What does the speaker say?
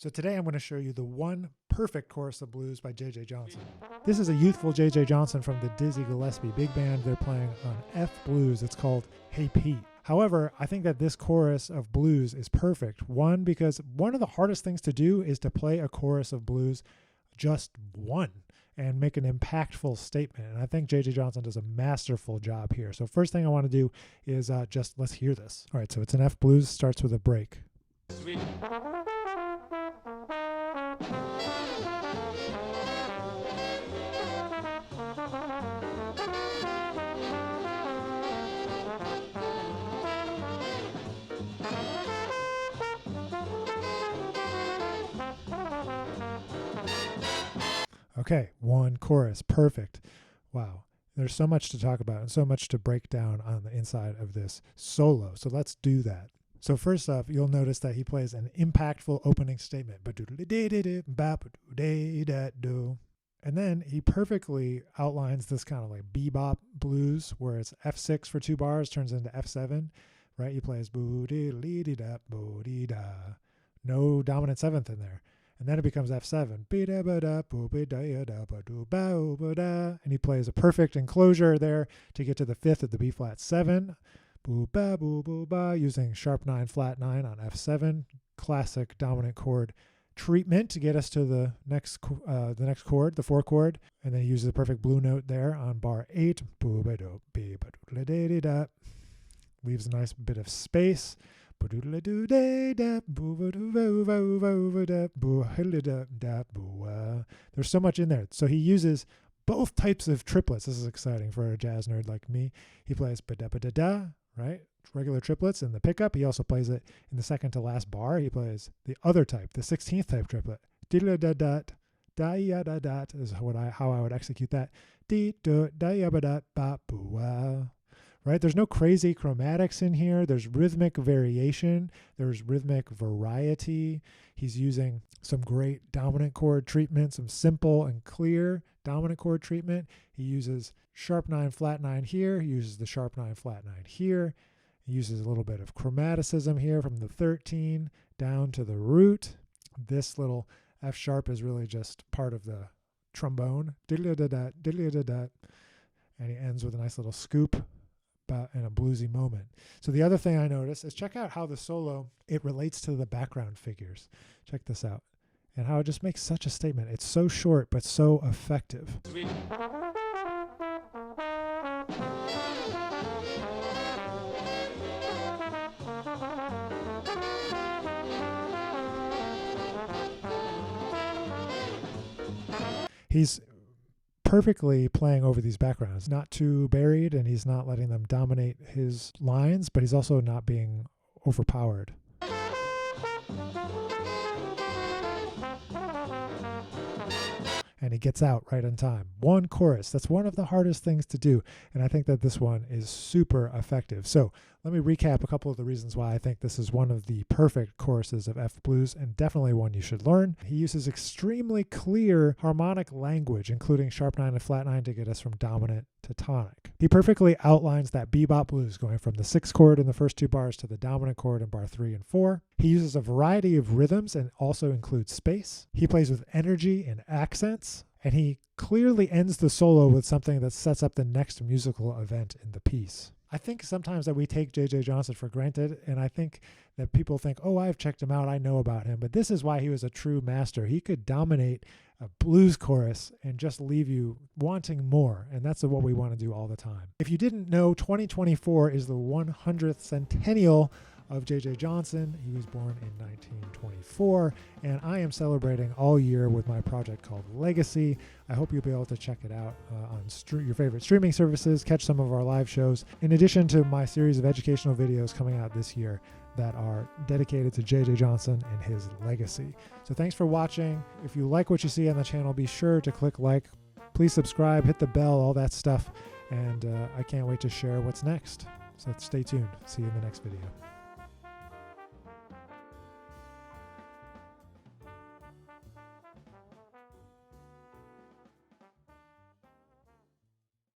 So today I'm going to show you the one perfect chorus of blues by J.J. Johnson. This is a youthful J.J. Johnson from the Dizzy Gillespie Big Band. They're playing on F blues. It's called Hey Pete. However, I think that this chorus of blues is perfect. One, because one of the hardest things to do is to play a chorus of blues just one and make an impactful statement. And I think J.J. Johnson does a masterful job here. So first thing I want to do is just let's hear this. All right, so it's an F blues, starts with a break. Sweet. Okay, one chorus, perfect. Wow, there's so much to talk about and so much to break down on the inside of this solo. So let's do that. So first off, you'll notice that he plays an impactful opening statement. And then he perfectly outlines this kind of like bebop blues where it's F6 for 2 bars, turns into F7, right? He plays no dominant 7th in there. And then it becomes F7. And he plays a perfect enclosure there to get to the 5th of the B flat 7. Using sharp 9, flat 9 on F7. Classic dominant chord treatment to get us to the next chord, the 4 chord. And then he uses the perfect blue note there on bar 8. Leaves a nice bit of space. There's so much in there. So he uses both types of triplets. This is exciting for a jazz nerd like me. He plays ba-da-ba-da-da, right? Regular triplets in the pickup. He also plays it in the second to last bar. He plays the other type, the 16th type triplet. Diddle-da-da-dat, da-ya-da-dat is how I would execute that. Dee-do-da-ya-ba-da-ba-boo-ah. Right? There's no crazy chromatics in here. There's rhythmic variation. There's rhythmic variety. He's using some great dominant chord treatment, some simple and clear dominant chord treatment. He uses sharp 9, flat 9 here. He uses the sharp 9, flat 9 here. He uses a little bit of chromaticism here from the 13 down to the root. This little F sharp is really just part of the trombone. Diddle-da-da-da, diddle-da-da-da. And he ends with a nice little scoop in a bluesy moment. So the other thing I noticed is check out how the solo, it relates to the background figures. Check this out. And how it just makes such a statement. It's so short, but so effective. Sweet. He's perfectly playing over these backgrounds, not too buried, and he's not letting them dominate his lines, but he's also not being overpowered. And he gets out right on time. One chorus. That's one of the hardest things to do. And I think that this one is super effective. So let me recap a couple of the reasons why I think this is one of the perfect choruses of F blues and definitely one you should learn. He uses extremely clear harmonic language, including sharp 9 and flat 9 to get us from dominant to tonic. He perfectly outlines that bebop blues going from the 6th chord in the first 2 bars to the dominant chord in bar 3 and 4. He uses a variety of rhythms and also includes space. He plays with energy and accents. And he clearly ends the solo with something that sets up the next musical event in the piece. I think sometimes that we take J.J. Johnson for granted, and I think that people think, oh, I've checked him out, I know about him. But this is why he was a true master. He could dominate a blues chorus and just leave you wanting more, and that's what we want to do all the time. If you didn't know, 2024 is the 100th centennial of J.J. Johnson. He was born in 1924, and I am celebrating all year with my project called Legacy. I hope you'll be able to check it out on your favorite streaming services, catch some of our live shows, in addition to my series of educational videos coming out this year that are dedicated to J.J. Johnson and his legacy. So thanks for watching. If you like what you see on the channel, be sure to click like. Please subscribe, hit the bell, all that stuff, and I can't wait to share what's next. So stay tuned. See you in the next video.